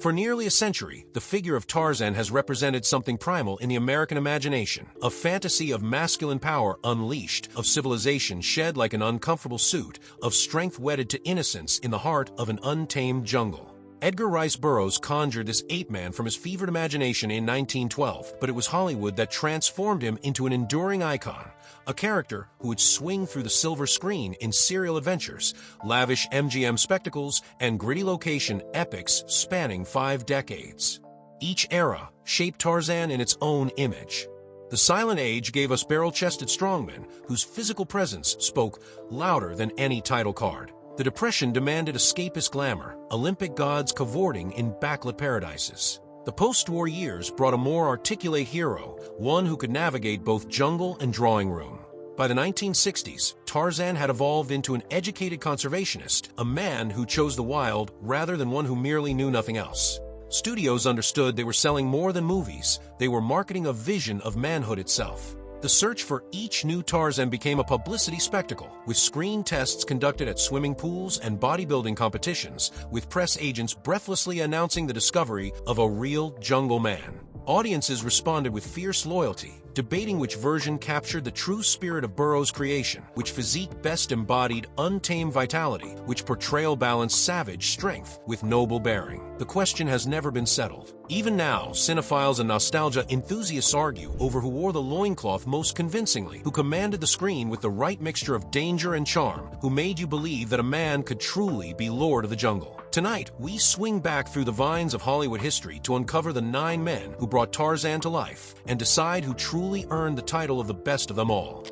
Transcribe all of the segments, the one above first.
For nearly a century, the figure of Tarzan has represented something primal in the American imagination, a fantasy of masculine power unleashed, of civilization shed like an uncomfortable suit, of strength wedded to innocence in the heart of an untamed jungle. Edgar Rice Burroughs conjured this ape-man from his fevered imagination in 1912, but it was Hollywood that transformed him into an enduring icon, a character who would swing through the silver screen in serial adventures, lavish MGM spectacles, and gritty location epics spanning 5 decades. Each era shaped Tarzan in its own image. The Silent Age gave us barrel-chested strongmen whose physical presence spoke louder than any title card. The Depression demanded escapist glamour, Olympic gods cavorting in backlit paradises. The post-war years brought a more articulate hero, one who could navigate both jungle and drawing room. By the 1960s, Tarzan had evolved into an educated conservationist, a man who chose the wild rather than one who merely knew nothing else. Studios understood they were selling more than movies, they were marketing a vision of manhood itself. The search for each new Tarzan became a publicity spectacle, with screen tests conducted at swimming pools and bodybuilding competitions, with press agents breathlessly announcing the discovery of a real jungle man. Audiences responded with fierce loyalty, debating which version captured the true spirit of Burroughs' creation, which physique best embodied untamed vitality, which portrayal balanced savage strength with noble bearing. The question has never been settled. Even now, cinephiles and nostalgia enthusiasts argue over who wore the loincloth most convincingly, who commanded the screen with the right mixture of danger and charm, who made you believe that a man could truly be Lord of the Jungle. Tonight, we swing back through the vines of Hollywood history to uncover the 9 men who brought Tarzan to life and decide who truly earned the title of the best of them all.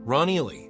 Ron Ely.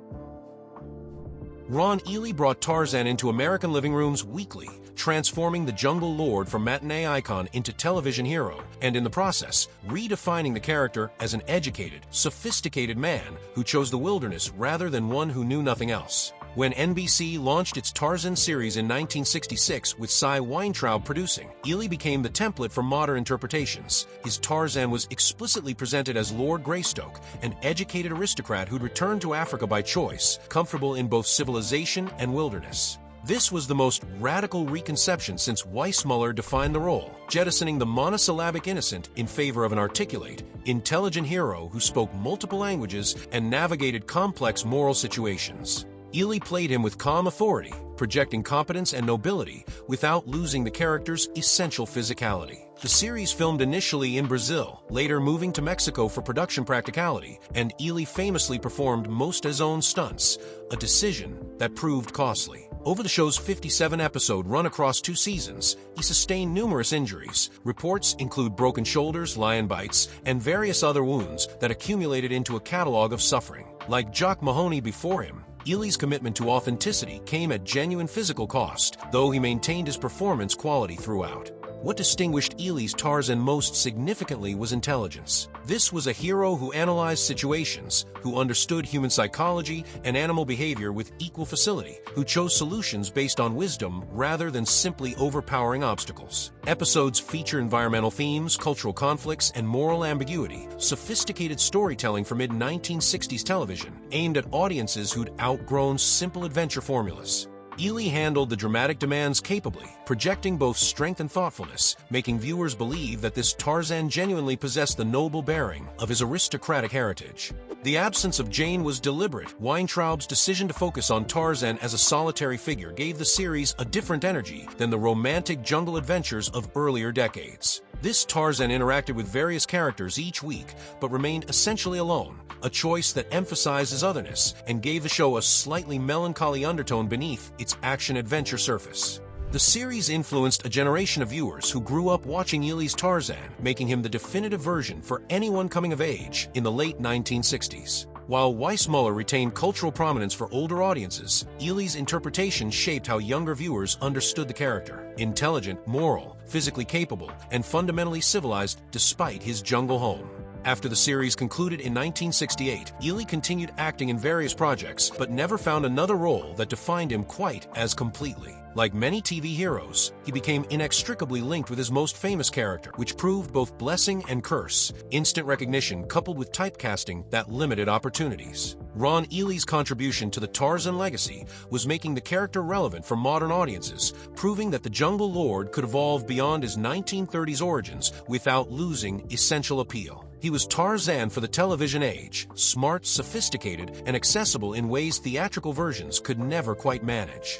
Ron Ely brought Tarzan into American living rooms weekly, transforming the jungle lord from matinee icon into television hero, and in the process, redefining the character as an educated, sophisticated man who chose the wilderness rather than one who knew nothing else. When NBC launched its Tarzan series in 1966 with Cy Weintraub producing, Ely became the template for modern interpretations. His Tarzan was explicitly presented as Lord Greystoke, an educated aristocrat who'd returned to Africa by choice, comfortable in both civilization and wilderness. This was the most radical reconception since Weissmuller defined the role, jettisoning the monosyllabic innocent in favor of an articulate, intelligent hero who spoke multiple languages and navigated complex moral situations. Ely played him with calm authority, projecting competence and nobility without losing the character's essential physicality. The series filmed initially in Brazil, later moving to Mexico for production practicality, and Ely famously performed most of his own stunts, a decision that proved costly. Over the show's 57-episode run across 2 seasons, he sustained numerous injuries. Reports include broken shoulders, lion bites, and various other wounds that accumulated into a catalog of suffering. Like Jock Mahoney before him, Ely's commitment to authenticity came at genuine physical cost, though he maintained his performance quality throughout. What distinguished Ely's Tarzan most significantly was intelligence. This was a hero who analyzed situations, who understood human psychology and animal behavior with equal facility, who chose solutions based on wisdom rather than simply overpowering obstacles. Episodes feature environmental themes, cultural conflicts, and moral ambiguity, sophisticated storytelling for mid-1960s television, aimed at audiences who'd outgrown simple adventure formulas. Ely handled the dramatic demands capably, projecting both strength and thoughtfulness, making viewers believe that this Tarzan genuinely possessed the noble bearing of his aristocratic heritage. The absence of Jane was deliberate. Weintraub's decision to focus on Tarzan as a solitary figure gave the series a different energy than the romantic jungle adventures of earlier decades. This Tarzan interacted with various characters each week, but remained essentially alone, a choice that emphasized his otherness and gave the show a slightly melancholy undertone beneath its action-adventure surface. The series influenced a generation of viewers who grew up watching Ely's Tarzan, making him the definitive version for anyone coming of age in the late 1960s. While Weissmuller retained cultural prominence for older audiences, Ely's interpretation shaped how younger viewers understood the character. Intelligent, moral, physically capable, and fundamentally civilized despite his jungle home. After the series concluded in 1968, Ely continued acting in various projects, but never found another role that defined him quite as completely. Like many TV heroes, he became inextricably linked with his most famous character, which proved both blessing and curse, instant recognition coupled with typecasting that limited opportunities. Ron Ely's contribution to the Tarzan legacy was making the character relevant for modern audiences, proving that the Jungle Lord could evolve beyond his 1930s origins without losing essential appeal. He was Tarzan for the television age, smart, sophisticated, and accessible in ways theatrical versions could never quite manage.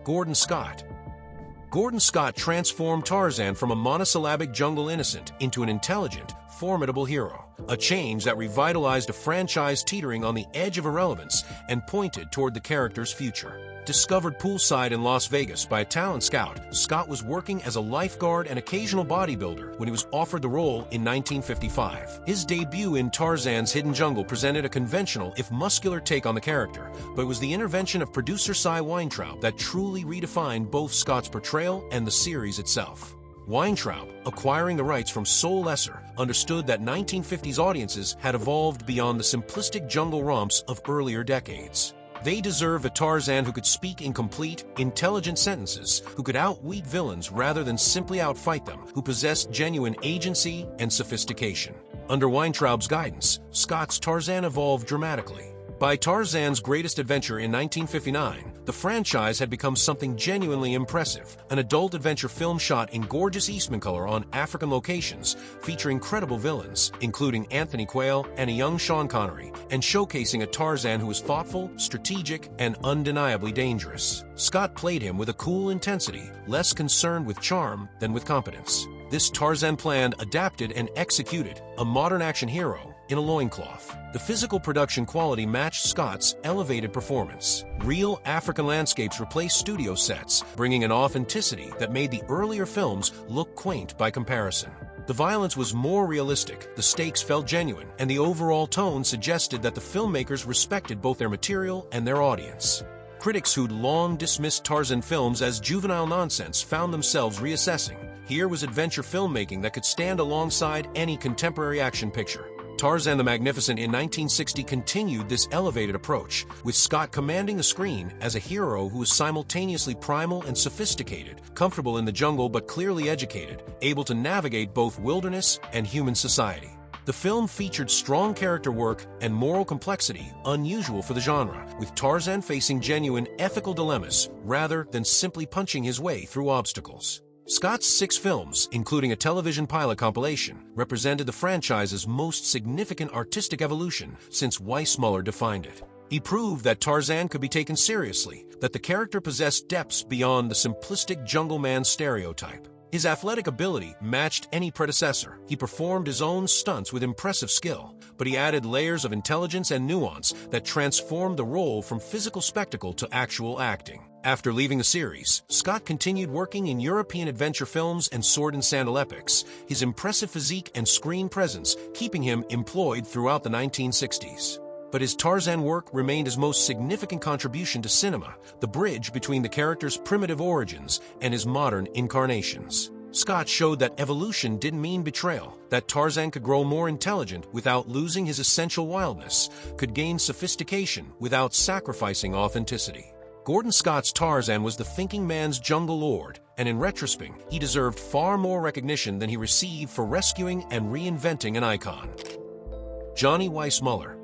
Gordon Scott. Gordon Scott transformed Tarzan from a monosyllabic jungle innocent into an intelligent, formidable hero, a change that revitalized a franchise teetering on the edge of irrelevance and pointed toward the character's future. Discovered poolside in Las Vegas by a talent scout, Scott was working as a lifeguard and occasional bodybuilder when he was offered the role in 1955. His debut in Tarzan's Hidden Jungle presented a conventional, if muscular, take on the character, but it was the intervention of producer Cy Weintraub that truly redefined both Scott's portrayal and the series itself. Weintraub, acquiring the rights from Soul Lesser, understood that 1950s audiences had evolved beyond the simplistic jungle romps of earlier decades. They deserve a Tarzan who could speak in complete, intelligent sentences, who could outwit villains rather than simply outfight them, who possessed genuine agency and sophistication. Under Weintraub's guidance, Scott's Tarzan evolved dramatically. By Tarzan's Greatest Adventure in 1959, the franchise had become something genuinely impressive, an adult adventure film shot in gorgeous Eastman color on African locations, featuring credible villains, including Anthony Quayle and a young Sean Connery, and showcasing a Tarzan who was thoughtful, strategic, and undeniably dangerous. Scott played him with a cool intensity, less concerned with charm than with competence. This Tarzan plan adapted and executed a modern action hero in a loincloth. The physical production quality matched Scott's elevated performance. Real African landscapes replaced studio sets, bringing an authenticity that made the earlier films look quaint by comparison. The violence was more realistic, the stakes felt genuine, and the overall tone suggested that the filmmakers respected both their material and their audience. Critics who'd long dismissed Tarzan films as juvenile nonsense found themselves reassessing. Here was adventure filmmaking that could stand alongside any contemporary action picture. Tarzan the Magnificent in 1960 continued this elevated approach, with Scott commanding the screen as a hero who was simultaneously primal and sophisticated, comfortable in the jungle but clearly educated, able to navigate both wilderness and human society. The film featured strong character work and moral complexity unusual for the genre, with Tarzan facing genuine ethical dilemmas rather than simply punching his way through obstacles. Scott's 6 films, including a television pilot compilation, represented the franchise's most significant artistic evolution since Weissmuller defined it. He proved that Tarzan could be taken seriously, that the character possessed depths beyond the simplistic jungle man stereotype. His athletic ability matched any predecessor. He performed his own stunts with impressive skill, but he added layers of intelligence and nuance that transformed the role from physical spectacle to actual acting. After leaving the series, Scott continued working in European adventure films and sword and sandal epics, his impressive physique and screen presence keeping him employed throughout the 1960s. But his Tarzan work remained his most significant contribution to cinema, the bridge between the character's primitive origins and his modern incarnations. Scott showed that evolution didn't mean betrayal, that Tarzan could grow more intelligent without losing his essential wildness, could gain sophistication without sacrificing authenticity. Gordon Scott's Tarzan was the thinking man's jungle lord, and in retrospect, he deserved far more recognition than he received for rescuing and reinventing an icon. Johnny Weissmuller.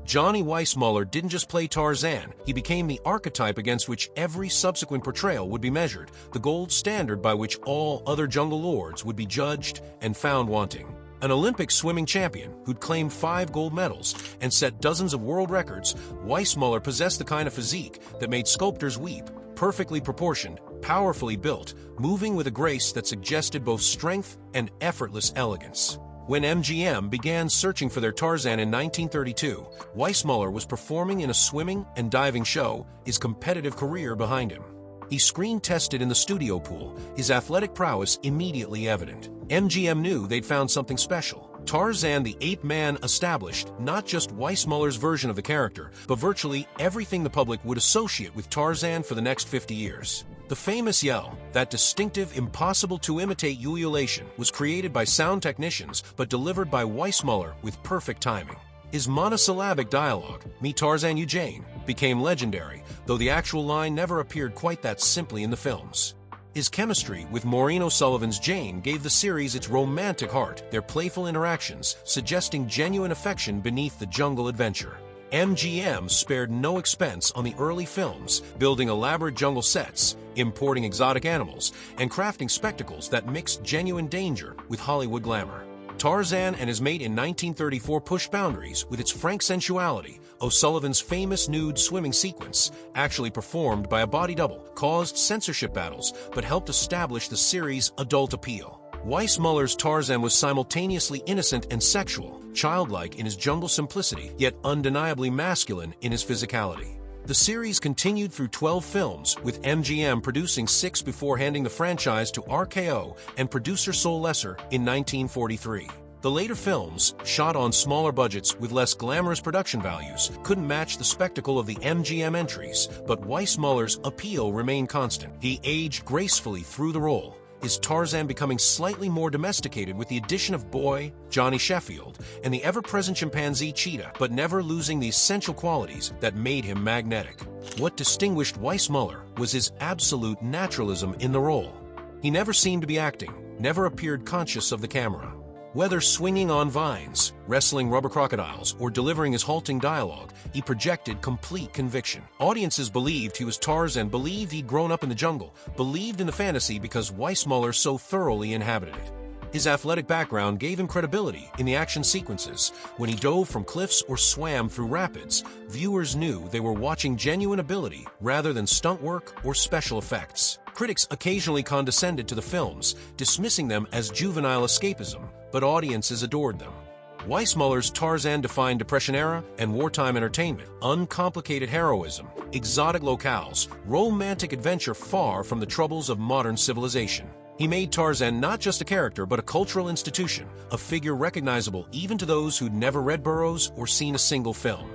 Johnny Weissmuller didn't just play Tarzan, he became the archetype against which every subsequent portrayal would be measured, the gold standard by which all other jungle lords would be judged and found wanting. An Olympic swimming champion who'd claimed 5 gold medals and set dozens of world records, Weissmuller possessed the kind of physique that made sculptors weep, perfectly proportioned, powerfully built, moving with a grace that suggested both strength and effortless elegance. When MGM began searching for their Tarzan in 1932, Weissmuller was performing in a swimming and diving show, his competitive career behind him. He screen-tested in the studio pool, his athletic prowess immediately evident. MGM knew they'd found something special. Tarzan the Ape Man established not just Weissmuller's version of the character, but virtually everything the public would associate with Tarzan for the next 50 years. The famous yell, that distinctive, impossible-to-imitate ululation, was created by sound technicians but delivered by Weissmuller with perfect timing. His monosyllabic dialogue, "Me Tarzan, you Jane," became legendary, though the actual line never appeared quite that simply in the films. His chemistry with Maureen O'Sullivan's Jane gave the series its romantic heart, their playful interactions suggesting genuine affection beneath the jungle adventure. MGM spared no expense on the early films, building elaborate jungle sets, importing exotic animals, and crafting spectacles that mixed genuine danger with Hollywood glamour. Tarzan and his mate in 1934 pushed boundaries with its frank sensuality. O'Sullivan's famous nude swimming sequence, actually performed by a body double, caused censorship battles but helped establish the series' adult appeal. Weissmuller's Tarzan was simultaneously innocent and sexual, childlike in his jungle simplicity, yet undeniably masculine in his physicality. The series continued through 12 films, with MGM producing 6 before handing the franchise to RKO and producer Sol Lesser in 1943. The later films, shot on smaller budgets with less glamorous production values, couldn't match the spectacle of the MGM entries, but Weissmuller's appeal remained constant. He aged gracefully through the role, his Tarzan becoming slightly more domesticated with the addition of Boy, Johnny Sheffield, and the ever-present chimpanzee Cheetah, but never losing the essential qualities that made him magnetic. What distinguished Weissmuller was his absolute naturalism in the role. He never seemed to be acting, never appeared conscious of the camera. Whether swinging on vines, wrestling rubber crocodiles, or delivering his halting dialogue, he projected complete conviction. Audiences believed he was Tarzan, believed he'd grown up in the jungle, believed in the fantasy because Weissmuller so thoroughly inhabited it. His athletic background gave him credibility in the action sequences. When he dove from cliffs or swam through rapids, viewers knew they were watching genuine ability rather than stunt work or special effects. Critics occasionally condescended to the films, dismissing them as juvenile escapism, but audiences adored them. Weissmuller's Tarzan defined Depression-era and wartime entertainment, uncomplicated heroism, exotic locales, romantic adventure far from the troubles of modern civilization. He made Tarzan not just a character but a cultural institution, a figure recognizable even to those who'd never read Burroughs or seen a single film.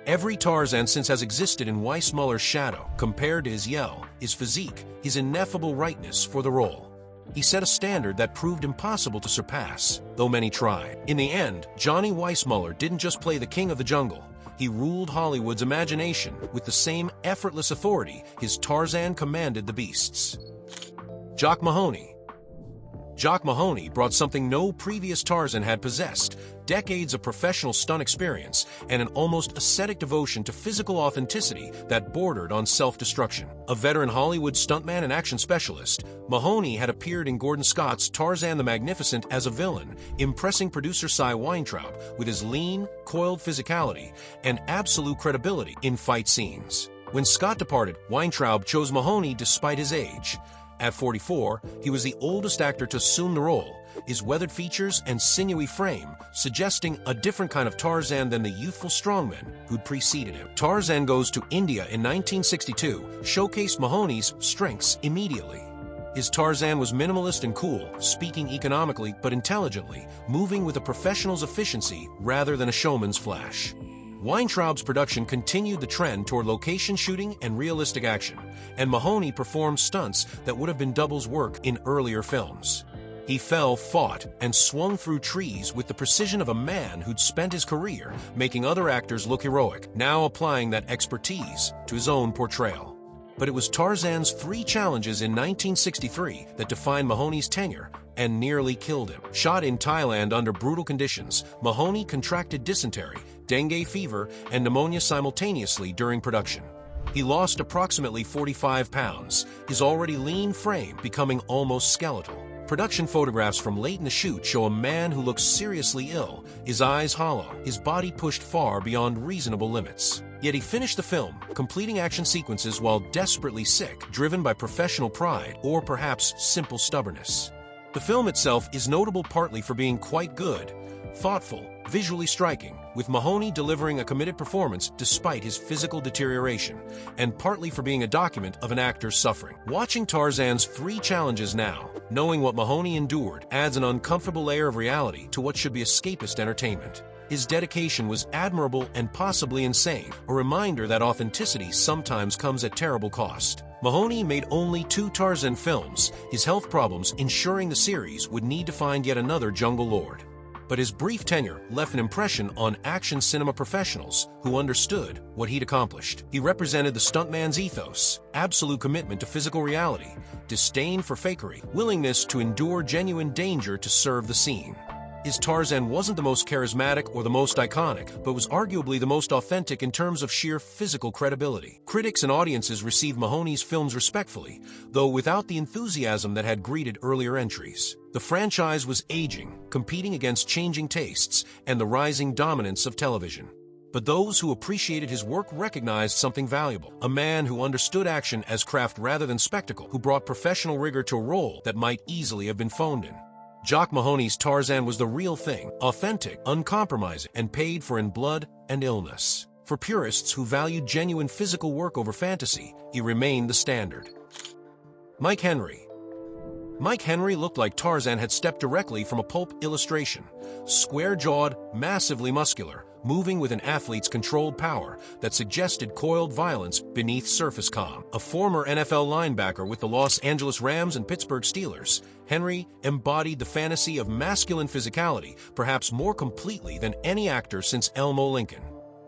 Every Tarzan since has existed in Weissmuller's shadow, compared to his yell, his physique, his ineffable rightness for the role. He set a standard that proved impossible to surpass, though many tried. In the end, Johnny Weissmuller didn't just play the king of the jungle. He ruled Hollywood's imagination with the same effortless authority his Tarzan commanded the beasts. Jock Mahoney. Jock Mahoney brought something no previous Tarzan had possessed: decades of professional stunt experience and an almost ascetic devotion to physical authenticity that bordered on self-destruction. A veteran Hollywood stuntman and action specialist, Mahoney had appeared in Gordon Scott's Tarzan the Magnificent as a villain, impressing producer Cy Weintraub with his lean, coiled physicality and absolute credibility in fight scenes. When Scott departed, Weintraub chose Mahoney despite his age. At 44, he was the oldest actor to assume the role, his weathered features and sinewy frame suggesting a different kind of Tarzan than the youthful strongman who'd preceded him. Tarzan Goes to India in 1962 showcased Mahoney's strengths immediately. His Tarzan was minimalist and cool, speaking economically but intelligently, moving with a professional's efficiency rather than a showman's flash. Weintraub's production continued the trend toward location shooting and realistic action, and Mahoney performed stunts that would have been double's work in earlier films. He fell, fought, and swung through trees with the precision of a man who'd spent his career making other actors look heroic, now applying that expertise to his own portrayal. But it was Tarzan's 3 challenges in 1963 that defined Mahoney's tenure and nearly killed him. Shot in Thailand under brutal conditions, Mahoney contracted dysentery, dengue fever, and pneumonia simultaneously during production. He lost approximately 45 pounds, his already lean frame becoming almost skeletal. Production photographs from late in the shoot show a man who looks seriously ill, his eyes hollow, his body pushed far beyond reasonable limits. Yet he finished the film, completing action sequences while desperately sick, driven by professional pride or perhaps simple stubbornness. The film itself is notable partly for being quite good, thoughtful, visually striking, with Mahoney delivering a committed performance despite his physical deterioration, and partly for being a document of an actor's suffering. Watching Tarzan's 3 challenges now, knowing what Mahoney endured, adds an uncomfortable layer of reality to what should be escapist entertainment. His dedication was admirable and possibly insane, a reminder that authenticity sometimes comes at terrible cost. Mahoney made only 2 Tarzan films, his health problems ensuring the series would need to find yet another jungle lord. But his brief tenure left an impression on action cinema professionals who understood what he'd accomplished. He represented the stuntman's ethos, absolute commitment to physical reality, disdain for fakery, willingness to endure genuine danger to serve the scene. His Tarzan wasn't the most charismatic or the most iconic, but was arguably the most authentic in terms of sheer physical credibility. Critics and audiences received Mahoney's films respectfully, though without the enthusiasm that had greeted earlier entries. The franchise was aging, competing against changing tastes and the rising dominance of television. But those who appreciated his work recognized something valuable. A man who understood action as craft rather than spectacle, who brought professional rigor to a role that might easily have been phoned in. Jock Mahoney's Tarzan was the real thing, authentic, uncompromising, and paid for in blood and illness. For purists who valued genuine physical work over fantasy, he remained the standard. Mike Henry. Mike Henry looked like Tarzan had stepped directly from a pulp illustration. Square-jawed, massively muscular, moving with an athlete's controlled power that suggested coiled violence beneath surface calm. A former NFL linebacker with the Los Angeles Rams and Pittsburgh Steelers, Henry embodied the fantasy of masculine physicality perhaps more completely than any actor since Elmo Lincoln.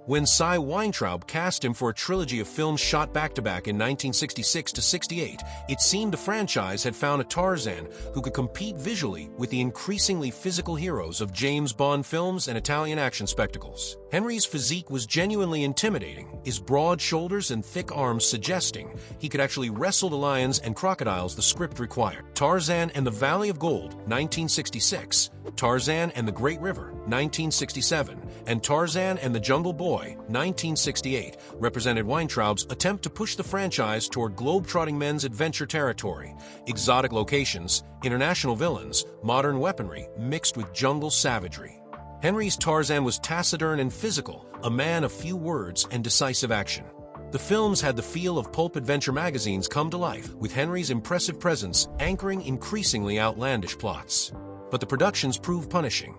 When Cy Weintraub cast him for a trilogy of films shot back-to-back in 1966 to 68, it seemed the franchise had found a Tarzan who could compete visually with the increasingly physical heroes of James Bond films and Italian action spectacles. Henry's physique was genuinely intimidating, his broad shoulders and thick arms suggesting he could actually wrestle the lions and crocodiles the script required. Tarzan and the Valley of Gold, 1966, Tarzan and the Great River, 1967, and Tarzan and the Jungle Boy, 1968, represented Weintraub's attempt to push the franchise toward globe-trotting men's adventure territory, exotic locations, international villains, modern weaponry mixed with jungle savagery. Henry's Tarzan was taciturn and physical, a man of few words and decisive action. The films had the feel of pulp adventure magazines come to life, with Henry's impressive presence anchoring increasingly outlandish plots. But the productions proved punishing.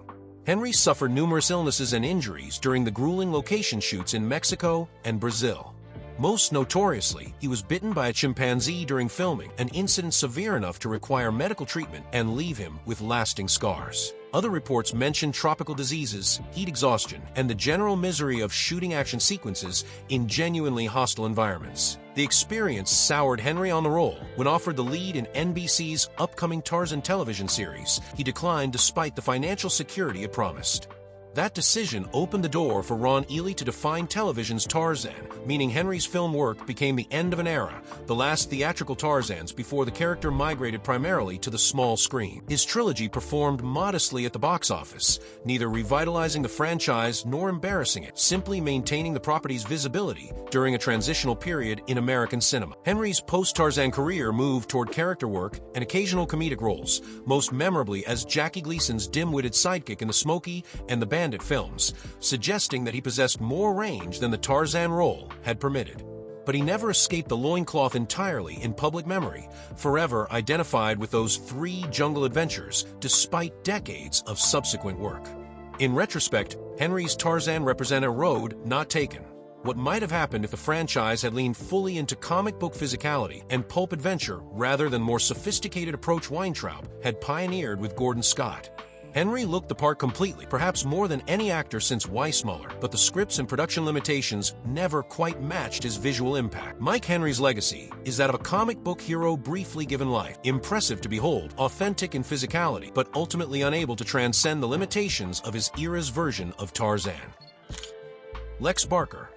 Henry suffered numerous illnesses and injuries during the grueling location shoots in Mexico and Brazil. Most notoriously, he was bitten by a chimpanzee during filming, an incident severe enough to require medical treatment and leave him with lasting scars. Other reports mentioned tropical diseases, heat exhaustion, and the general misery of shooting action sequences in genuinely hostile environments. The experience soured Henry on the role. When offered the lead in NBC's upcoming Tarzan television series, he declined despite the financial security it promised. That decision opened the door for Ron Ely to define television's Tarzan, meaning Henry's film work became the end of an era, the last theatrical Tarzans before the character migrated primarily to the small screen. His trilogy performed modestly at the box office, neither revitalizing the franchise nor embarrassing it, simply maintaining the property's visibility during a transitional period in American cinema. Henry's post-Tarzan career moved toward character work and occasional comedic roles, most memorably as Jackie Gleason's dim-witted sidekick in the Smokey and the Bandit films, suggesting that he possessed more range than the Tarzan role had permitted. But he never escaped the loincloth entirely in public memory, forever identified with those 3 jungle adventures despite decades of subsequent work. In retrospect, Henry's Tarzan represent a road not taken. What might have happened if the franchise had leaned fully into comic book physicality and pulp adventure rather than more sophisticated approach Weintraub had pioneered with Gordon Scott. Henry looked the part completely, perhaps more than any actor since Weissmuller, but the scripts and production limitations never quite matched his visual impact. Mike Henry's legacy is that of a comic book hero briefly given life, impressive to behold, authentic in physicality, but ultimately unable to transcend the limitations of his era's version of Tarzan. Lex Barker.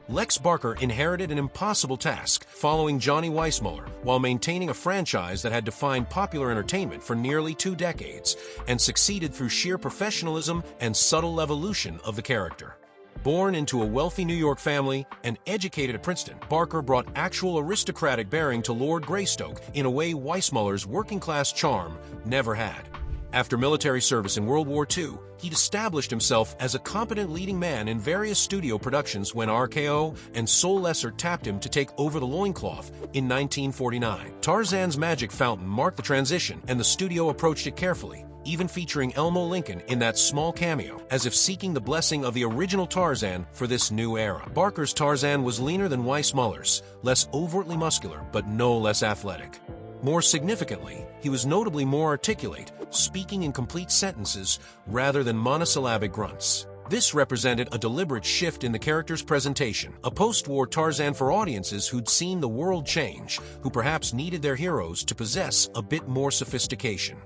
Lex Barker inherited an impossible task following Johnny Weissmuller while maintaining a franchise that had defined popular entertainment for nearly 2 decades and succeeded through sheer professionalism and subtle evolution of the character. Born into a wealthy New York family and educated at Princeton, Barker brought actual aristocratic bearing to Lord Greystoke in a way Weissmuller's working-class charm never had. After military service in World War II, he'd established himself as a competent leading man in various studio productions when RKO and Soul Lesser tapped him to take over the loincloth in 1949. Tarzan's magic fountain marked the transition, and the studio approached it carefully, even featuring Elmo Lincoln in that small cameo, as if seeking the blessing of the original Tarzan for this new era. Barker's Tarzan was leaner than Weissmuller's, less overtly muscular, but no less athletic. More significantly, he was notably more articulate, speaking in complete sentences rather than monosyllabic grunts. This represented a deliberate shift in the character's presentation, a post-war Tarzan for audiences who'd seen the world change, who perhaps needed their heroes to possess a bit more sophistication.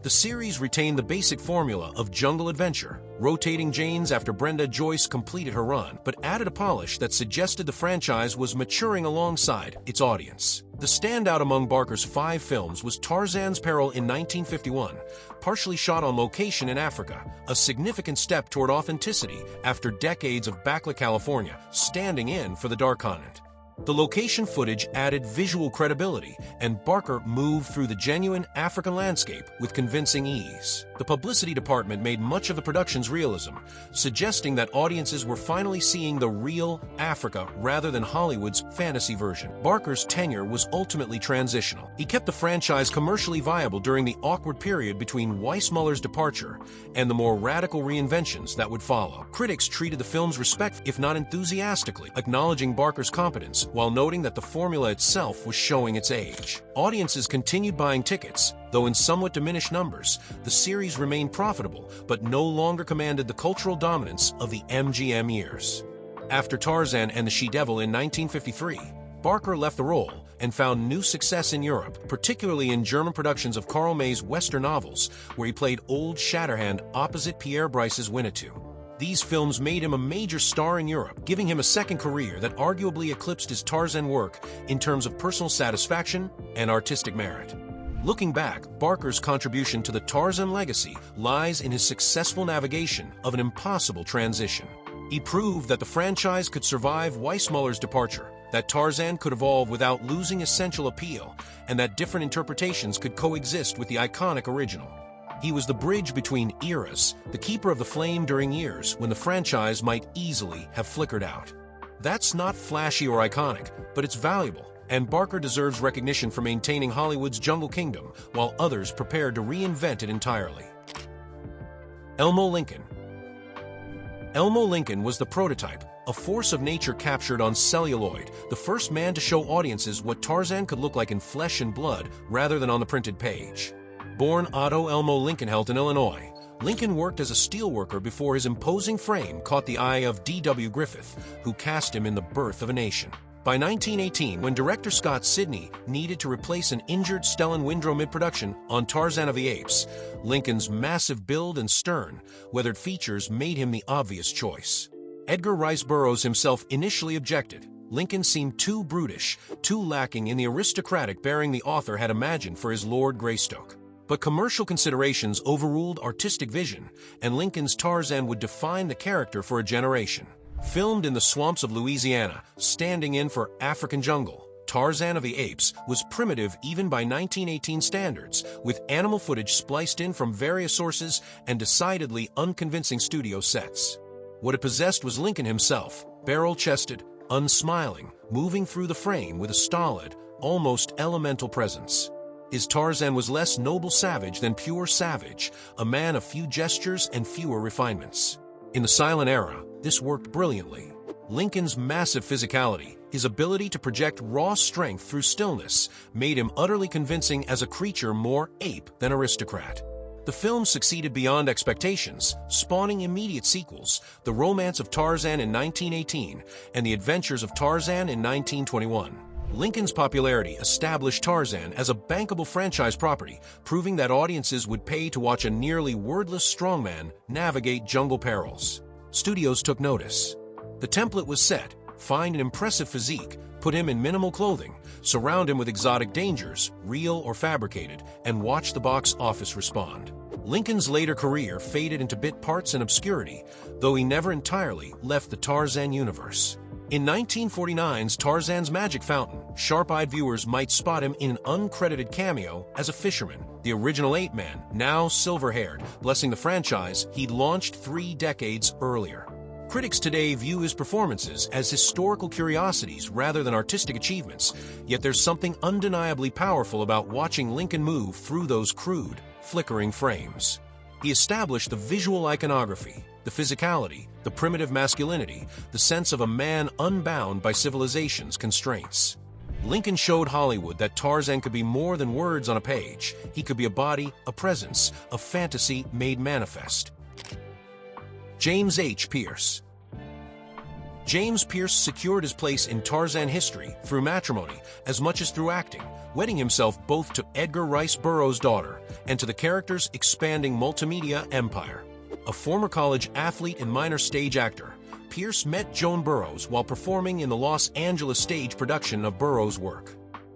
The series retained the basic formula of jungle adventure, rotating Janes after Brenda Joyce completed her run, but added a polish that suggested the franchise was maturing alongside its audience. The standout among Barker's 5 films was Tarzan's Peril in 1951, partially shot on location in Africa, a significant step toward authenticity after decades of Backlit California, standing in for the Dark Continent. The location footage added visual credibility, and Barker moved through the genuine African landscape with convincing ease. The publicity department made much of the production's realism, suggesting that audiences were finally seeing the real Africa rather than Hollywood's fantasy version. Barker's tenure was ultimately transitional. He kept the franchise commercially viable during the awkward period between Weissmuller's departure and the more radical reinventions that would follow. Critics treated the films respectfully, if not enthusiastically, acknowledging Barker's competence, while noting that the formula itself was showing its age. Audiences continued buying tickets, though in somewhat diminished numbers. The series remained profitable, but no longer commanded the cultural dominance of the MGM years. After Tarzan and the She-Devil in 1953, Barker left the role and found new success in Europe, particularly in German productions of Karl May's Western novels, where he played Old Shatterhand opposite Pierre Brice's Winnetou. These films made him a major star in Europe, giving him a second career that arguably eclipsed his Tarzan work in terms of personal satisfaction and artistic merit. Looking back, Barker's contribution to the Tarzan legacy lies in his successful navigation of an impossible transition. He proved that the franchise could survive Weissmuller's departure, that Tarzan could evolve without losing essential appeal, and that different interpretations could coexist with the iconic original. He was the bridge between eras, the keeper of the flame during years when the franchise might easily have flickered out. That's not flashy or iconic, but it's valuable, and Barker deserves recognition for maintaining Hollywood's jungle kingdom while others prepared to reinvent it entirely. Elmo Lincoln. Elmo Lincoln was the prototype, a force of nature captured on celluloid, the first man to show audiences what Tarzan could look like in flesh and blood rather than on the printed page. Born Otto Elmo Lincolnhelt in Illinois, Lincoln worked as a steelworker before his imposing frame caught the eye of D.W. Griffith, who cast him in The Birth of a Nation. By 1918, when director Scott Sidney needed to replace an injured Stellan Windrow mid-production on Tarzan of the Apes, Lincoln's massive build and stern, weathered features made him the obvious choice. Edgar Rice Burroughs himself initially objected. Lincoln seemed too brutish, too lacking in the aristocratic bearing the author had imagined for his Lord Greystoke. But commercial considerations overruled artistic vision, and Lincoln's Tarzan would define the character for a generation. Filmed in the swamps of Louisiana, standing in for African jungle, Tarzan of the Apes was primitive even by 1918 standards, with animal footage spliced in from various sources and decidedly unconvincing studio sets. What it possessed was Lincoln himself, barrel-chested, unsmiling, moving through the frame with a stolid, almost elemental presence. His Tarzan was less noble savage than pure savage, a man of few gestures and fewer refinements. In the silent era, this worked brilliantly. Lincoln's massive physicality, his ability to project raw strength through stillness, made him utterly convincing as a creature more ape than aristocrat. The film succeeded beyond expectations, spawning immediate sequels, The Romance of Tarzan in 1918 and The Adventures of Tarzan in 1921. Lincoln's popularity established Tarzan as a bankable franchise property, proving that audiences would pay to watch a nearly wordless strongman navigate jungle perils. Studios took notice. The template was set: find an impressive physique, put him in minimal clothing, surround him with exotic dangers, real or fabricated, and watch the box office respond. Lincoln's later career faded into bit parts and obscurity, though he never entirely left the Tarzan universe. In 1949's Tarzan's Magic Fountain, sharp-eyed viewers might spot him in an uncredited cameo as a fisherman, the original ape-man, now silver-haired, blessing the franchise he'd launched 3 decades earlier. Critics today view his performances as historical curiosities rather than artistic achievements, yet there's something undeniably powerful about watching Lincoln move through those crude, flickering frames. He established the visual iconography, the physicality, the primitive masculinity, the sense of a man unbound by civilization's constraints. Lincoln showed Hollywood that Tarzan could be more than words on a page. He could be a body, a presence, a fantasy made manifest. James H. Pierce. James Pierce secured his place in Tarzan history through matrimony as much as through acting, wedding himself both to Edgar Rice Burroughs' daughter and to the character's expanding multimedia empire. A former college athlete and minor stage actor, Pierce met Joan Burroughs while performing in the Los Angeles stage production of Burroughs' work.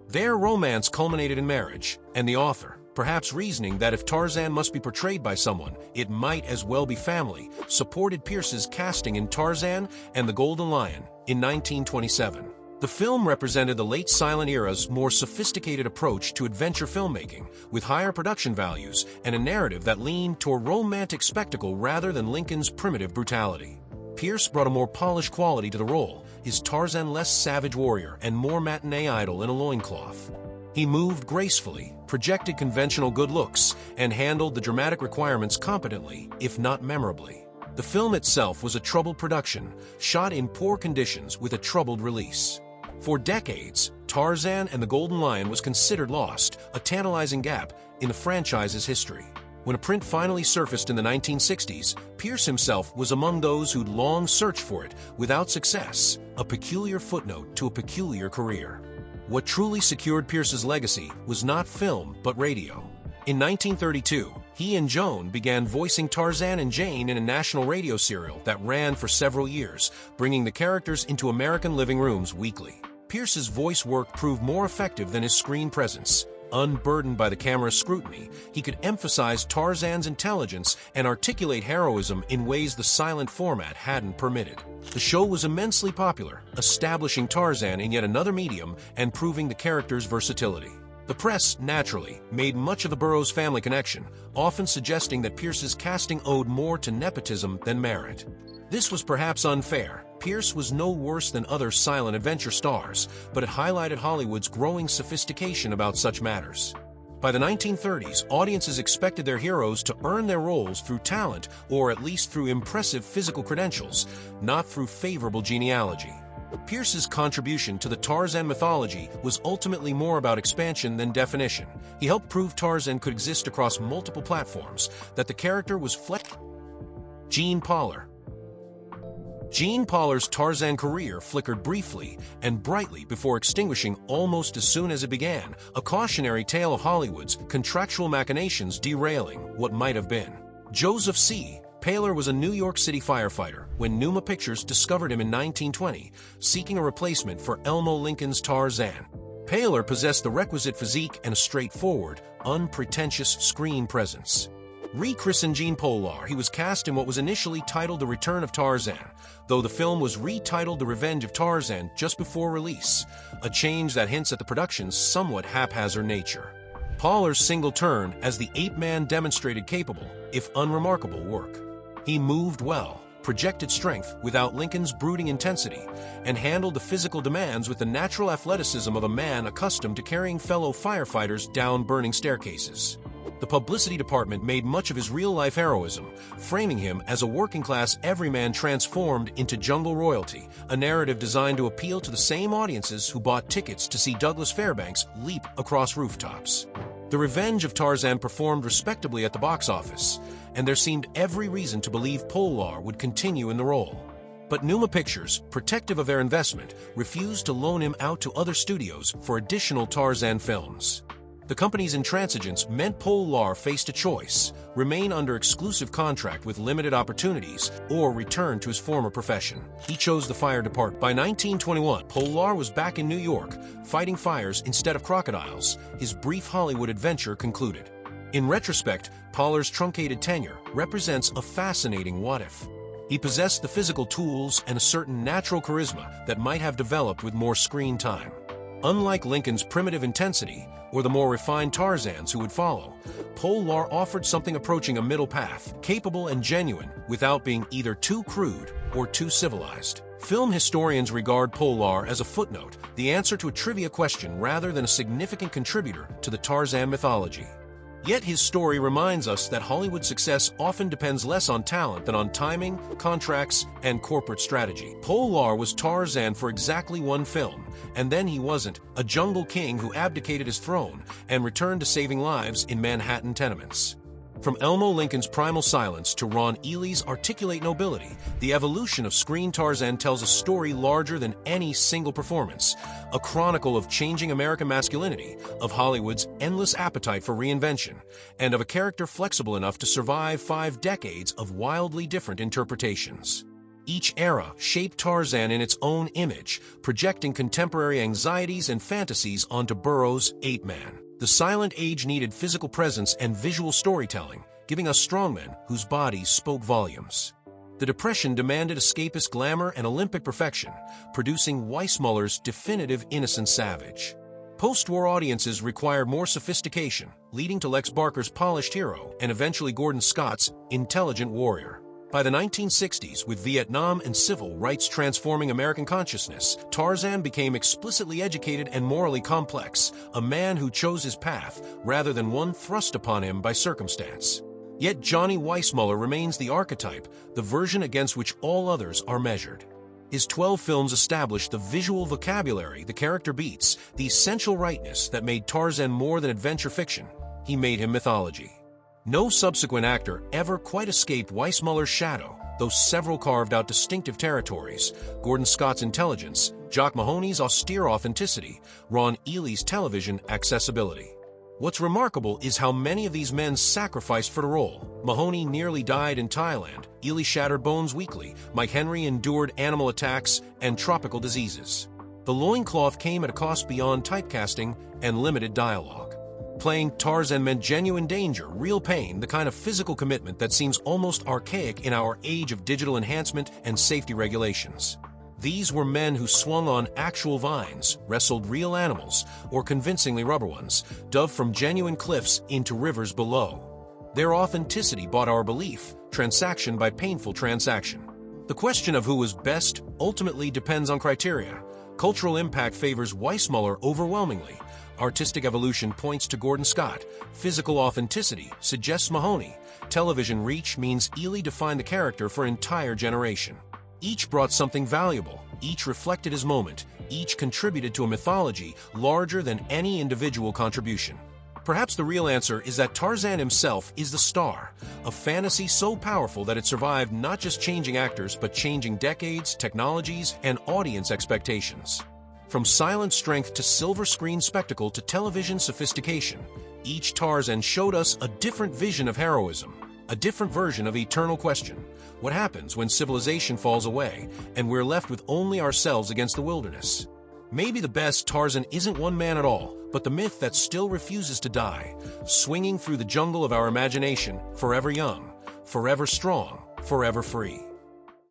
Their romance culminated in marriage, and the author, perhaps reasoning that if Tarzan must be portrayed by someone, it might as well be family, supported Pierce's casting in Tarzan and the Golden Lion in 1927. The film represented the late silent era's more sophisticated approach to adventure filmmaking, with higher production values and a narrative that leaned toward romantic spectacle rather than Lincoln's primitive brutality. Pierce brought a more polished quality to the role, his Tarzan less savage warrior and more matinee idol in a loincloth. He moved gracefully, projected conventional good looks, and handled the dramatic requirements competently, if not memorably. The film itself was a troubled production, shot in poor conditions with a troubled release. For decades, Tarzan and the Golden Lion was considered lost, a tantalizing gap in the franchise's history. When a print finally surfaced in the 1960s, Pierce himself was among those who'd long searched for it without success, a peculiar footnote to a peculiar career. What truly secured Pierce's legacy was not film but radio. In 1932, he and Joan began voicing Tarzan and Jane in a national radio serial that ran for several years, bringing the characters into American living rooms weekly. Pierce's voice work proved more effective than his screen presence. Unburdened by the camera's scrutiny, he could emphasize Tarzan's intelligence and articulate heroism in ways the silent format hadn't permitted. The show was immensely popular, establishing Tarzan in yet another medium and proving the character's versatility. The press, naturally, made much of the Burroughs family connection, often suggesting that Pierce's casting owed more to nepotism than merit. This was perhaps unfair. Pierce was no worse than other silent adventure stars, but it highlighted Hollywood's growing sophistication about such matters. By the 1930s, audiences expected their heroes to earn their roles through talent or at least through impressive physical credentials, not through favorable genealogy. Pierce's contribution to the Tarzan mythology was ultimately more about expansion than definition. He helped prove Tarzan could exist across multiple platforms, that the character was Gene Poller. Gene Poller's Tarzan career flickered briefly and brightly before extinguishing almost as soon as it began, a cautionary tale of Hollywood's contractual machinations derailing what might have been. Joseph C. Poller was a New York City firefighter when Numa Pictures discovered him in 1920, seeking a replacement for Elmo Lincoln's Tarzan. Poller possessed the requisite physique and a straightforward, unpretentious screen presence. Rechristened Gene Poller, he was cast in what was initially titled The Return of Tarzan, though the film was retitled The Revenge of Tarzan just before release, a change that hints at the production's somewhat haphazard nature. Poller's single turn as the ape-man demonstrated capable, if unremarkable, work. He moved well, projected strength without Lincoln's brooding intensity, and handled the physical demands with the natural athleticism of a man accustomed to carrying fellow firefighters down burning staircases. The publicity department made much of his real-life heroism, framing him as a working-class everyman transformed into jungle royalty, a narrative designed to appeal to the same audiences who bought tickets to see Douglas Fairbanks leap across rooftops. The Revenge of Tarzan performed respectably at the box office, and there seemed every reason to believe Poller would continue in the role. But Numa Pictures, protective of their investment, refused to loan him out to other studios for additional Tarzan films. The company's intransigence meant Poller faced a choice: remain under exclusive contract with limited opportunities or return to his former profession. He chose the fire department. By 1921, Poller was back in New York, fighting fires instead of crocodiles. His brief Hollywood adventure concluded. In retrospect, Poller's truncated tenure represents a fascinating what-if. He possessed the physical tools and a certain natural charisma that might have developed with more screen time. Unlike Lincoln's primitive intensity, or the more refined Tarzans who would follow, Poller offered something approaching a middle path, capable and genuine, without being either too crude or too civilized. Film historians regard Poller as a footnote, the answer to a trivia question rather than a significant contributor to the Tarzan mythology. Yet his story reminds us that Hollywood success often depends less on talent than on timing, contracts, and corporate strategy. Polar was Tarzan for exactly one film, and then he wasn't, a jungle king who abdicated his throne and returned to saving lives in Manhattan tenements. From Elmo Lincoln's primal silence to Ron Ely's articulate nobility, the evolution of screen Tarzan tells a story larger than any single performance, a chronicle of changing American masculinity, of Hollywood's endless appetite for reinvention, and of a character flexible enough to survive 5 decades of wildly different interpretations. Each era shaped Tarzan in its own image, projecting contemporary anxieties and fantasies onto Burroughs' Ape-Man. The silent age needed physical presence and visual storytelling, giving us strongmen whose bodies spoke volumes. The Depression demanded escapist glamour and Olympic perfection, producing Weissmuller's definitive innocent savage. Post-war audiences required more sophistication, leading to Lex Barker's polished hero and eventually Gordon Scott's intelligent warrior. By the 1960s, with Vietnam and civil rights transforming American consciousness, Tarzan became explicitly educated and morally complex, a man who chose his path rather than one thrust upon him by circumstance. Yet Johnny Weissmuller remains the archetype, the version against which all others are measured. His 12 films established the visual vocabulary the character beats, the essential rightness that made Tarzan more than adventure fiction. He made him mythology. No subsequent actor ever quite escaped Weissmuller's shadow, though several carved out distinctive territories: Gordon Scott's intelligence, Jock Mahoney's austere authenticity, Ron Ely's television accessibility. What's remarkable is how many of these men sacrificed for the role. Mahoney nearly died in Thailand, Ely shattered bones weekly, Mike Henry endured animal attacks and tropical diseases. The loincloth came at a cost beyond typecasting and limited dialogue. Playing Tarzan meant genuine danger, real pain, the kind of physical commitment that seems almost archaic in our age of digital enhancement and safety regulations. These were men who swung on actual vines, wrestled real animals, or convincingly rubber ones, dove from genuine cliffs into rivers below. Their authenticity bought our belief, transaction by painful transaction. The question of who was best ultimately depends on criteria. Cultural impact favors Weissmuller overwhelmingly. Artistic evolution points to Gordon Scott. Physical authenticity suggests Mahoney. Television reach means Ely defined the character for an entire generation. Each brought something valuable. Each reflected his moment. Each contributed to a mythology larger than any individual contribution. Perhaps the real answer is that Tarzan himself is the star, a fantasy so powerful that it survived not just changing actors but changing decades, technologies, and audience expectations. From silent strength to silver screen spectacle to television sophistication, each Tarzan showed us a different vision of heroism, a different version of eternal question. What happens when civilization falls away and we're left with only ourselves against the wilderness? Maybe the best Tarzan isn't one man at all, but the myth that still refuses to die, swinging through the jungle of our imagination, forever young, forever strong, forever free.